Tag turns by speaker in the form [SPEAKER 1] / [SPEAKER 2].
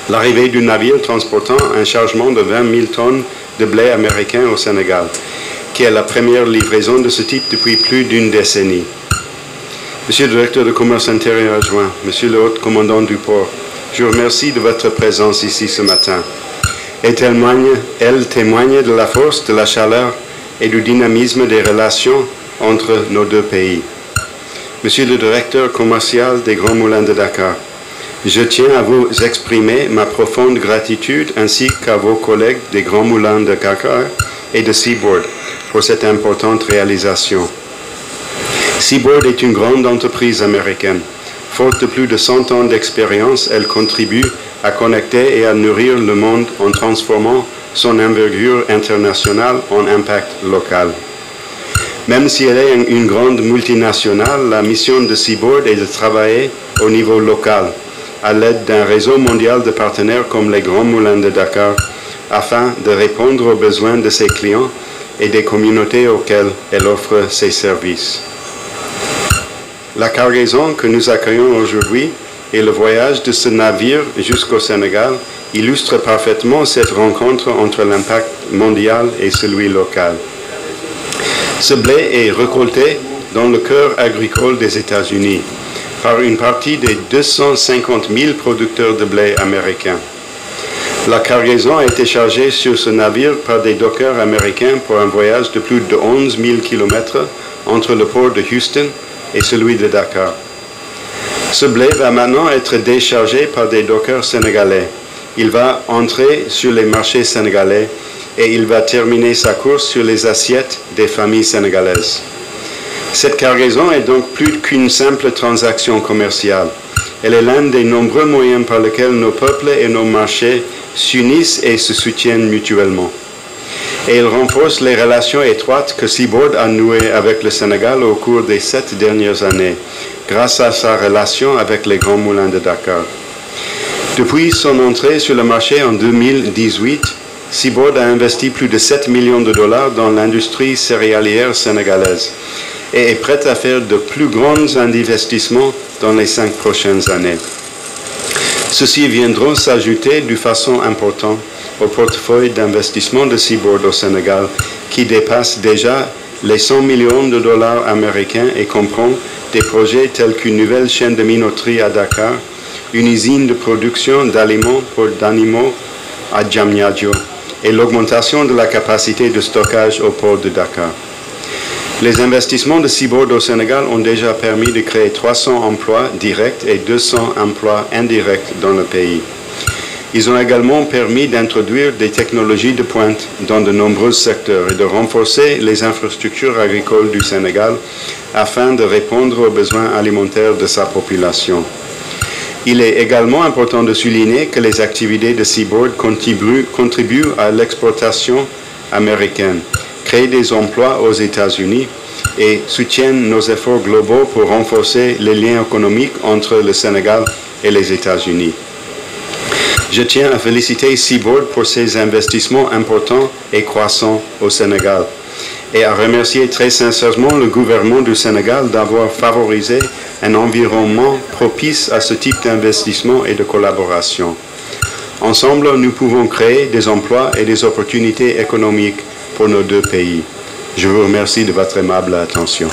[SPEAKER 1] l'arrivée du navire transportant un chargement de 20 000 tonnes de blé américain au Sénégal, qui est la première livraison de ce type depuis plus d'une décennie. Monsieur le directeur de commerce intérieur adjoint, monsieur le haut commandant du port, je vous remercie de votre présence ici ce matin. Elle témoigne de la force, de la chaleur et du dynamisme des relations entre nos deux pays. Monsieur le directeur commercial des Grands Moulins de Dakar, je tiens à vous exprimer ma profonde gratitude ainsi qu'à vos collègues des Grands Moulins de Dakar et de Seaboard pour cette importante réalisation. Seaboard est une grande entreprise américaine. Forte de plus de 100 ans d'expérience, elle contribue à connecter et à nourrir le monde en transformant son envergure internationale en impact local. Même si elle est une grande multinationale, la mission de Seaboard est de travailler au niveau local, à l'aide d'un réseau mondial de partenaires comme les Grands Moulins de Dakar, afin de répondre aux besoins de ses clients et des communautés auxquelles elle offre ses services. La cargaison que nous accueillons aujourd'hui et le voyage de ce navire jusqu'au Sénégal illustrent parfaitement cette rencontre entre l'impact mondial et celui local. Ce blé est récolté dans le cœur agricole des États-Unis par une partie des 250 000 producteurs de blé américains. La cargaison a été chargée sur ce navire par des dockers américains pour un voyage de plus de 11 000 km entre le port de Houston et celui de Dakar. Ce blé va maintenant être déchargé par des dockers sénégalais. Il va entrer sur les marchés sénégalais et il va terminer sa course sur les assiettes des familles sénégalaises. Cette cargaison est donc plus qu'une simple transaction commerciale. Elle est l'un des nombreux moyens par lesquels nos peuples et nos marchés s'unissent et se soutiennent mutuellement. Et elle renforce les relations étroites que Seaboard a nouées avec le Sénégal au cours des 7 dernières années, grâce à sa relation avec les Grands Moulins de Dakar. Depuis son entrée sur le marché en 2018, Seaboard a investi plus de 7 millions de dollars dans l'industrie céréalière sénégalaise et est prête à faire de plus grands investissements dans les 5 prochaines années. Ceux-ci viendront s'ajouter de façon importante au portefeuille d'investissement de Seaboard au Sénégal, qui dépasse déjà les 100 millions de dollars américains et comprend des projets tels qu'une nouvelle chaîne de minoterie à Dakar, une usine de production d'aliments pour d'animaux à Diamniadio et l'augmentation de la capacité de stockage au port de Dakar. Les investissements de Seaboard au Sénégal ont déjà permis de créer 300 emplois directs et 200 emplois indirects dans le pays. Ils ont également permis d'introduire des technologies de pointe dans de nombreux secteurs et de renforcer les infrastructures agricoles du Sénégal afin de répondre aux besoins alimentaires de sa population. Il est également important de souligner que les activités de Seaboard contribuent à l'exportation américaine, créent des emplois aux États-Unis et soutiennent nos efforts globaux pour renforcer les liens économiques entre le Sénégal et les États-Unis. Je tiens à féliciter Seaboard pour ses investissements importants et croissants au Sénégal et à remercier très sincèrement le gouvernement du Sénégal d'avoir favorisé un environnement propice à ce type d'investissement et de collaboration. Ensemble, nous pouvons créer des emplois et des opportunités économiques pour nos deux pays. Je vous remercie de votre aimable attention.